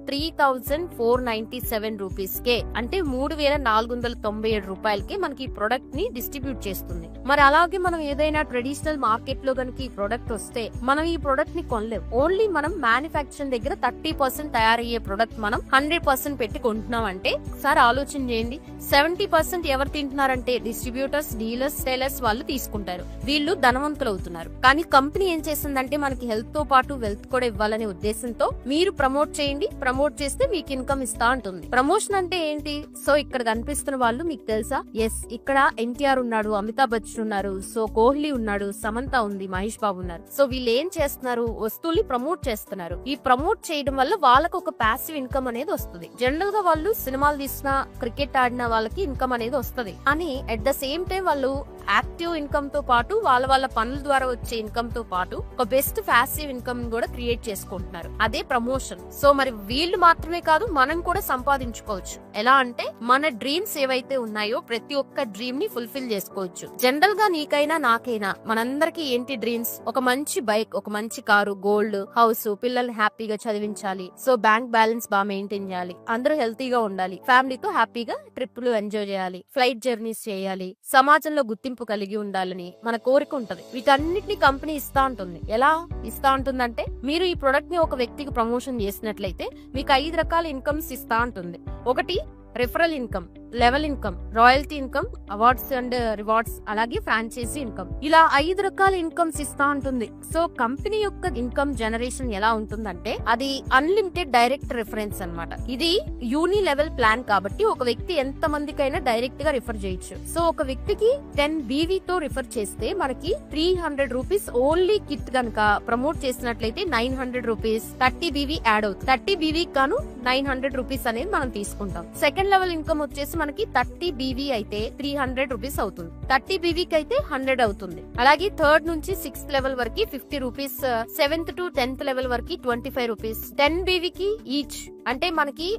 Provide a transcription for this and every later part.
3497 రూపీస్కే, అంటే 3497 రూపాయలకి మనకి ఈ ప్రొడక్ట్ ని డిస్ట్రిబ్యూట్ చేస్తుంది. మరి అలాగే మనం ఏదైనా ట్రెడిషనల్ మార్కెట్ లో కనుక ఈ ప్రొడక్ట్ వస్తే మనం ఈ ప్రొడక్ట్ ని కొనలేం. ఓన్లీ మనం మ్యానుఫాక్చరింగ్ దగ్గర 30% తయారయ్యే ప్రొడక్ట్ మనం 100% పెట్టి కొంటున్నాం అంటే సార్ ఆలోచన చేయండి. 70% ఎవరు తింటున్నారంటే డిస్ట్రిబ్యూటర్స్, డీలర్స్, సేలర్స్ వాళ్ళు తీసుకుంటారు. వీళ్ళు ధనవంతులు అవుతున్నారు. కానీ కంపెనీ ఏం చేస్తుందంటే మనకి హెల్త్ తో పాటు వెల్త్ కూడా ఇవ్వాలనే ఉద్దేశంతో మీరు ప్రమోట్ చేయండి, ప్రమోట్ చేస్తే మీకు ఇన్కమ్ ఇస్తా ఉంటుంది. ప్రమోషన్ అంటే ఏంటి? సో ఇక్కడ కనిపిస్తున్న వాళ్ళు మీకు తెలుసా? ఎస్, ఇక్కడ ఎన్టీఆర్ ఉన్నాడు, అమితాబ్ బచ్చన్ ఉన్నారు, సో కోహ్లీ ఉన్నాడు, సమంత ఉంది, మహేష్ బాబు ఉన్నారు. సో వీళ్ళు ఏం చేస్తున్నారు? వస్తువుల్ని ప్రమోట్ చేస్తున్నారు. ఈ ప్రమోట్ చేయడం వల్ల వాళ్ళకు ఒక ప్యాసివ్ ఇన్కమ్ అనేది వస్తుంది. జనరల్ గా వాళ్ళు సినిమాలు తీసిన, క్రికెట్ ఆడిన వాళ్ళకి ఇన్కమ్ అనేది వస్తుంది. అని అట్ ద సేమ్ టైం వాళ్ళు యాక్టివ్ ఇన్కమ్ తో పాటు వాళ్ళ పనుల ద్వారా వచ్చే ఇన్కమ్ తో పాటు ఒక బెస్ట్ ప్యాసివ్ ఇన్కమ్ కూడా క్రియేట్ చేసుకుంటున్నారు. అదే ప్రమోషన్. సో మరి వీళ్ళు మాత్రమే కాదు, మనం కూడా సంపాదించుకోవచ్చు. ఎలా అంటే మన డ్రీమ్స్ ఏవైతే ఉన్నాయో ప్రతి ఒక్క డ్రీమ్ ని ఫుల్ఫిల్ చేసుకోవచ్చు. జనరల్ గా నీకైనా నాకైనా మనందరికి ఏంటి డ్రీమ్స్? ఒక మంచి బైక్, ఒక మంచి కారు, గోల్డ్, హౌస్, పిల్లల్ని హ్యాపీగా చదివించాలి, సో బ్యాంక్ బ్యాలెన్స్ బాగా మెయింటైన్ చేయాలి, అందరూ హెల్తీగా ఉండాలి, ఫ్యామిలీతో హ్యాపీగా ట్రిప్లు ఎంజాయ్ చేయాలి, ఫ్లైట్ జర్నీస్ చేయాలి, సమాజంలో గుర్తింపు కలిగి ఉండాలని మన కోరిక ఉంటది. వీటన్నిటిని కంపెనీ ఇస్తా ఉంటుంది. ఎలా ఇస్తా ఉంటుందంటే మీరు ఈ ప్రొడక్ట్ ని ఒక వ్యక్తికి ప్రమోషన్ చేసినట్లయితే మీకు 5 రకాల ఇన్కమ్స్ ఇస్తా ఉంటుంది. ఒకటి referral income, level income, royalty income, awards and rewards, అలాగే ఫ్రాంచైజీ ఇన్కమ్. ఇలా 5 రకాల ఇన్కమ్స్ ఇస్తా ఉంటుంది. సో కంపెనీ యొక్క ఇన్కమ్ జనరేషన్ ఎలా ఉంటుందంటే అది అన్లిమిటెడ్ డైరెక్ట్ రిఫరెన్స్ అన్నమాట. ఇది యూని లెవెల్ ప్లాన్ కాబట్టి ఒక వ్యక్తి ఎంత మందికైనా డైరెక్ట్ గా రిఫర్ చేయొచ్చు. సో ఒక వ్యక్తికి 10 BV తో రిఫర్ చేస్తే మనకి 300 రూపీస్ ఓన్లీ కిట్ గనక ప్రమోట్ చేసినట్లయితే 900 రూపీస్ 30 BV యాడ్ అవుతుంది. 30 BV గాను 900 రూపీస్ అనేది మనం తీసుకుంటాం. సెకండ్ లెవెల్ ఇన్కమ్ వచ్చేసి మనకి 30 BV అయితే 300 రూపీస్ అవుతుంది. 30 BV కి అయితే 100 అవుతుంది. అలాగే థర్డ్ నుంచి 6th లెవెల్ వరకు 50 rupees, 7th to 10th level వరకు 25 రూపీస్. 10 BV కి ఈచ్, అంటే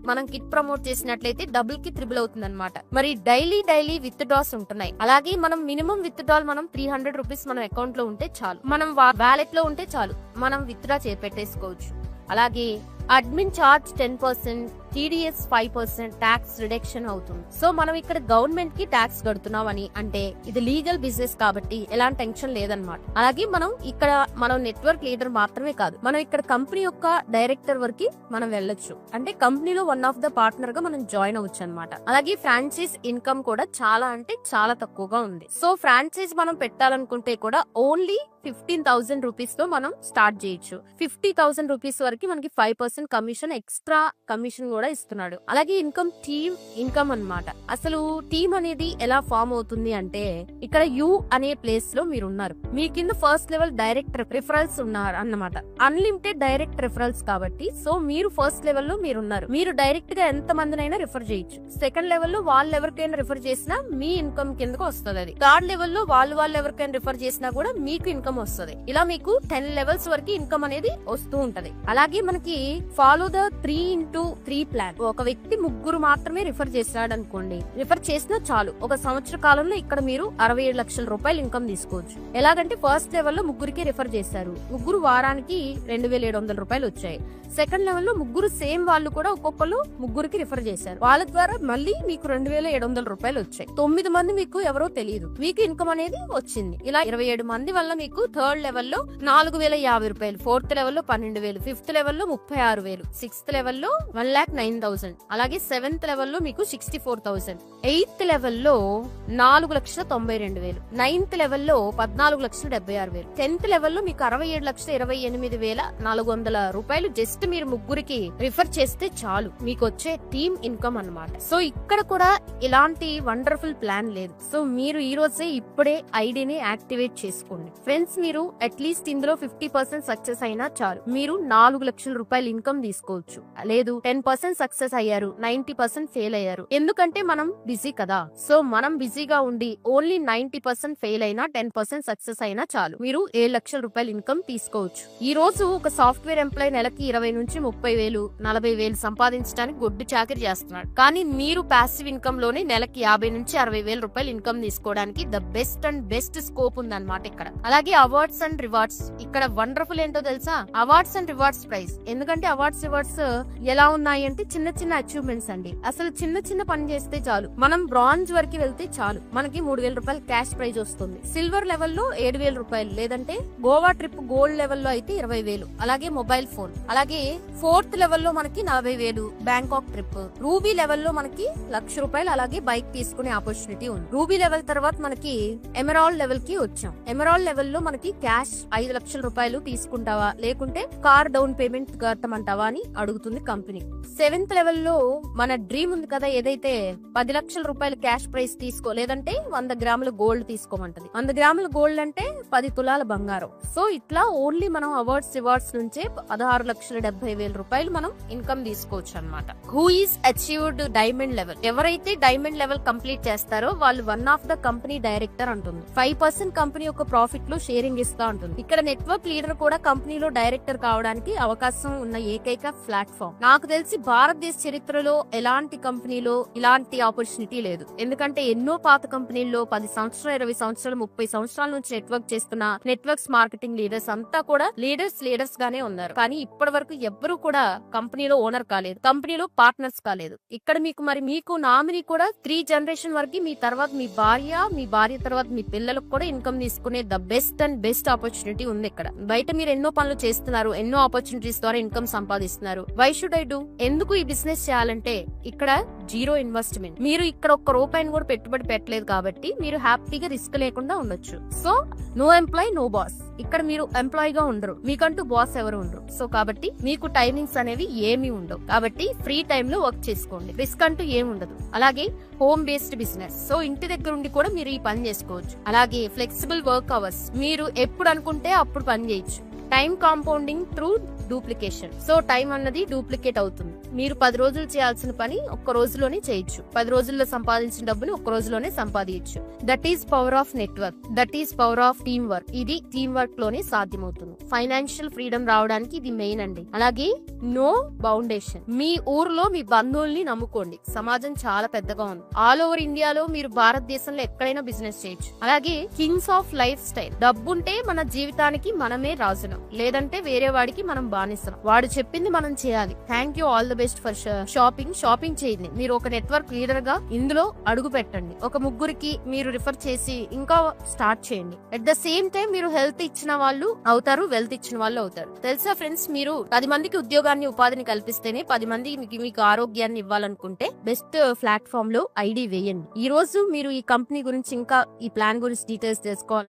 మనం కిట్ ప్రమోట్ చేసినట్లయితే డబుల్ కి ట్రిపుల్ అవుతుంది అనమాట. మరి డైలీ విత్ డ్రాస్ ఉంటున్నాయి. అలాగే మనం మినిమం విత్ డ్రాల్ మనం 300 రూపీస్ మన అకౌంట్ లో ఉంటే చాలు, మనం వాలెట్ లో ఉంటే చాలు, మనం విత్ డ్రా పెట్టేసుకోవచ్చు. అలాగే admin charge 10%, TDS 5% tax reduction అవుతుంది. సో మనం ఇక్కడ గవర్నమెంట్ కి ట్యాక్స్ కడుతున్నామని అంటే ఇది లీగల్ బిజినెస్ కాబట్టి ఎలాంటి టెన్షన్ లేదన్నమాట. అలాగే మనం నెట్వర్క్ లీడర్ మాత్రమే కాదు, మనం ఇక్కడ కంపెనీ యొక్క డైరెక్టర్ వరకు మనం వెళ్ళొచ్చు. అంటే కంపెనీలో వన్ ఆఫ్ ద పార్ట్నర్ గా మనం జాయిన్ అవ్వచ్చు అనమాట. అలాగే ఫ్రాంచైజ్ ఇన్కమ్ కూడా చాలా అంటే చాలా తక్కువగా ఉంది. సో ఫ్రాంచైజ్ మనం పెట్టాలనుకుంటే కూడా ఓన్లీ 15,000 రూపీస్ తో మనం స్టార్ట్ చేయొచ్చు. 50,000 రూపీస్ వరకు మనకి 5% కమిషన్, ఎక్స్ట్రా కమిషన్ కూడా ఇస్తున్నాడు. అలాగే ఇన్కమ్ టీమ్ ఇన్కమ్ అన్నమాట. అసలు టీమ్ అనేది ఎలా ఫామ్ అవుతుంది అంటే ఇక్కడ యూ అనే ప్లేస్ లో మీరు ఉన్నారు, మీ కింద ఫస్ట్ లెవెల్ డైరెక్ట్ రిఫరల్స్ ఉన్నారు అన్నమాట. అన్లిమిటెడ్ డైరెక్ట్ రిఫరల్స్ కాబట్టి సో మీరు ఫస్ట్ లెవెల్ లో మీరు ఉన్నారు. మీరు డైరెక్ట్ గా ఎంత మందినైనా రిఫర్ చేయొచ్చు. సెకండ్ లెవెల్ లో వాళ్ళు ఎవరికైనా రిఫర్ చేసినా మీ ఇన్కమ్ కిందకు వస్తుంది. అది థర్డ్ లెవెల్ లో వాళ్ళు ఎవరికైనా రిఫర్ చేసినా కూడా మీకు ఇన్కమ్ వస్తుంది. ఇలా మీకు 10 లెవెల్స్ వరకు ఇన్కమ్ అనేది వస్తూ ఉంటది. అలాగే మనకి ఫాలో ద 3x3 ప్లాన్. ఒక వ్యక్తి 3 మాత్రమే రిఫర్ చేశాడు అనుకోండి, రిఫర్ చేసినా చాలు, ఒక సంవత్సర కాలంలో ఇక్కడ మీరు 67 లక్షల రూపాయలు ఇన్కమ్ తీసుకోవచ్చు. ఎలాగంటే ఫస్ట్ లెవెల్ లో 3కి రిఫర్ చేశారు, 3 వారానికి 2,700 రూపాయలు వచ్చాయి. సెకండ్ లెవెల్ లో 3 సేమ్ వాళ్ళు కూడా ఒక్కొక్కరు 3కి రిఫర్ చేశారు, వాళ్ళ ద్వారా మళ్ళీ మీకు 2,700 రూపాయలు వచ్చాయి. 9 మంది మీకు ఎవరో తెలియదు, మీకు ఇన్కమ్ అనేది వచ్చింది. ఇలా 27 మంది వల్ల మీకు థర్డ్ లెవెల్ లో 4,050 రూపాయలు, ఫోర్త్ లెవెల్ లో 12,000, ఫిఫ్త్ లెవెల్ లో 36,000, సిక్స్త్ లెవెల్ లో 1,09,000, అలాగే 7th లెవెల్ లో మీకు 64,000, 8th లెవెల్ లో 4,92,000, 9th లెవెల్ లో 14,76,000, 10th లెవెల్ లో మీకు 67,28,400 రూపాయలు జస్ట్ మీరు 3కి రిఫర్ చేస్తే చాలు, మీకు వచ్చే టీమ్ ఇన్కమ్ అన్నమాట. సో ఇక్కడ కూడా ఇలాంటి వండర్ఫుల్ ప్లాన్ లేదు. సో మీరు ఈ రోజే ఇప్పుడే ఐడిని యాక్టివేట్ చేసుకోండి ఫ్రెండ్స్. మీరు అట్లీస్ట్ ఇందులో 50% సక్సెస్ అయినా చాలు, మీరు 4 లక్షల రూపాయలు ఇన్కమ్ తీసుకోవచ్చు. లేదు 10% సక్సెస్ అయ్యారు, 90% ఫెయిల్ అయ్యారు, ఎందుకంటే మనం బిజీ కదా. సో మనం బిజీగా ఉండి ఓన్లీ 90% ఫెయిల్ అయినా 10% సక్సెస్ అయినా చాలు, మీరు 7 లక్షల రూపాయలు ఇన్కమ్ తీసుకోవచ్చు. ఈ రోజు ఒక సాఫ్ట్వేర్ ఎంప్లాయ్ నెలకి 20 నుంచి 30,000 40,000 సంపాదించడానికి గొడ్డు చాకరీ చేస్తున్నాడు. కానీ మీరు ప్యాసివ్ ఇన్కమ్ లోనే నెలకి 50 నుంచి 60,000 రూపాయలు ఇన్కమ్ తీసుకోవడానికి the best and best scope ఉందన్నమాట ఇక్కడ. అలాగే అవార్డ్స్ అండ్ రివార్డ్స్ ఇక్కడ వండర్ఫుల్ ఏంటో తెలుసా? Awards and rewards prize. ఎందుకంటే అవార్డ్స్ రివార్డ్స్ ఎలా ఉన్నాయి అంటే చిన్న చిన్న అచీవ్మెంట్స్ అండి. అసలు చిన్న చిన్న పని చేస్తే చాలు, మనం బ్రాంజ్ వరకు వెళ్తే చాలు, మనకి 3,000 రూపాయలు క్యాష్ ప్రైజ్ వస్తుంది. సిల్వర్ లెవెల్లో 7,000 రూపాయలు, లేదంటే గోవా ట్రిప్ గోల్డ్ లెవెల్లో అయితే 20,000. అలాగే మొబైల్ ఫోన్. అలాగే 4th లెవెల్లో మనకి 40,000 బ్యాంకాక్ ట్రిప్. రూబీ లెవెల్లో మనకి 1,00,000 రూపాయలు అలాగే బైక్ తీసుకునే ఆపర్చునిటీ ఉంది. రూబీ లెవెల్ తర్వాత మనకి ఎమరాల్డ్ లెవెల్ కి వచ్చాం. ఎమరాల్డ్ లెవెల్లో మనకి క్యాష్ 5 లక్షల రూపాయలు తీసుకుంటావా లేకుంటే కార్ డౌన్ పేమెంట్ కట్టమంటావా అని అడుగుతుంది కంపెనీ. 7th లెవెల్లో మన డ్రీమ్ ఉంది కదా, ఏదైతే 10 లక్షల రూపాయలు క్యాష్ ప్రైస్ తీసుకో, లేదంటే 100 గ్రాముల గోల్డ్ తీసుకోమంటది. 100 గ్రాముల గోల్డ్ అంటే 10 తులాల బంగారం. సో ఇట్లా ఓన్లీ మనం అవార్డ్స్ రివార్డ్స్ నుంచే 16,70,000 రూపాయలు మనం ఇన్కమ్ తీసుకోవచ్చు అనమాట. Who is achieved diamond level? ఎవరైతే డైమండ్ లెవెల్ కంప్లీట్ చేస్తారో వాళ్ళు one of the company director అంటుంది. 5% కంపెనీ యొక్క ప్రాఫిట్ లో షేరింగ్ ఇస్తా ఉంటుంది. ఇక్కడ నెట్వర్క్ లీడర్ కూడా కంపెనీలో డైరెక్టర్ కావడానికి అవకాశం ఉన్న ఏకైక ప్లాట్ఫామ్. నాకు తెలిసి భారతదేశ చరిత్రలో ఎలాంటి కంపెనీలో ఇలాంటి ఆపర్చునిటీ లేదు. ఎందుకంటే ఎన్నో పాత కంపెనీల్లో 10 సంవత్సరాలు 20 సంవత్సరాలు 30 సంవత్సరాల నుంచి నెట్వర్క్ చేస్తున్న నెట్వర్క్స్ మార్కెటింగ్ లీడర్స్ అంతా కూడా లీడర్స్ గానే ఉన్నారు. కానీ ఇప్పటి వరకు ఎవ్వరూ కూడా కంపెనీలో ఓనర్ కాలేదు, కంపెనీలో పార్ట్నర్స్ కాలేదు. ఇక్కడ మీకు నామినీ కూడా 3 జనరేషన్ వరకు, మీ తర్వాత మీ భార్య తర్వాత మీ పిల్లలకు కూడా ఇన్కమ్ తీసుకునే the best and best opportunity ఉంది ఇక్కడ. బయట మీరు ఎన్నో పనులు చేస్తున్నారు, ఎన్నో ఆపర్చునిటీస్ ద్వారా ఇన్కమ్ సంపాదిస్తున్నారు. Why should I do? ఎందుకు ఈ బిజినెస్ చేయాలంటే ఇక్కడ 0 ఇన్వెస్ట్మెంట్. మీరు ఇక్కడ ఒక్క రూపాయిని కూడా పెట్టుబడి పెట్టలేదు కాబట్టి మీరు హ్యాపీగా రిస్క్ లేకుండా ఉండొచ్చు. So no employee no boss. ఇక్కడ మీరు ఎంప్లాయ్ గా ఉండరు, మీకంటూ బాస్ ఎవరు ఉండరు. సో కాబట్టి మీకు టైమింగ్స్ అనేవి ఏమీ ఉండవు. కాబట్టి ఫ్రీ టైమ్ లో వర్క్ చేసుకోండి, రిస్క్ అంటూ ఏమి ఉండదు. అలాగే హోమ్ బేస్డ్ బిజినెస్. సో ఇంటి దగ్గర ఉండి కూడా మీరు ఈ పని చేసుకోవచ్చు. అలాగే ఫ్లెక్సిబుల్ వర్క్ అవర్స్. మీరు ఎప్పుడు అనుకుంటే అప్పుడు పని చేయొచ్చు. Time compounding through duplication. So time అన్నది డూప్లికేట్ అవుతుంది. మీరు 10 రోజులు చేయాల్సిన పని ఒక్క రోజులోనే చేయొచ్చు. 10 రోజుల్లో సంపాదించిన డబ్బుని ఒక్క రోజులోనే సంపాదించు. That is power of network. That is power of team work. ఇది టీమ్ వర్క్ లోనే సాధ్యమవుతుంది. ఫైనాన్షియల్ ఫ్రీడమ్ రావడానికి ఇది మెయిన్ అండి. అలాగే నో బౌండేషన్. మీ ఊర్లో మీ బంధువుల్ని నమ్ముకోండి. సమాజం చాలా పెద్దగా ఉంది. ఆల్ ఓవర్ ఇండియాలో మీరు భారతదేశంలో ఎక్కడైనా బిజినెస్ చేయొచ్చు. అలాగే కింగ్స్ ఆఫ్ లైఫ్ స్టైల్. డబ్బుంటే మన జీవితానికి మనమే రాజునం, లేదంటే వేరే వాడికి మనం బానిసం. వాడు చెప్పింది మనం చేయాలి. Thank you, all the best for shopping చేయండి. మీరు ఒక నెట్వర్క్ లీడర్ గా ఇందులో అడుగు పెట్టండి. ఒక ముగ్గురికి మీరు రిఫర్ చేసి ఇంకా స్టార్ట్ చేయండి. అట్ ద సేమ్ టైం మీరు హెల్త్ ఇచ్చిన వాళ్ళు అవుతారు, వెల్త్ ఇచ్చిన వాళ్ళు అవుతారు. తెలుసా ఫ్రెండ్స్, మీరు 10 మందికి ఉద్యోగాన్ని ఉపాధిని కల్పిస్తేనే 10 మందికి మీకు ఆరోగ్యాన్ని ఇవ్వాలనుకుంటే బెస్ట్ ప్లాట్ఫామ్ లో ఐడి వేయండి. ఈ రోజు మీరు ఈ కంపెనీ గురించి ఇంకా ఈ ప్లాన్ గురించి డీటెయిల్స్ తెలుసుకోవాలి.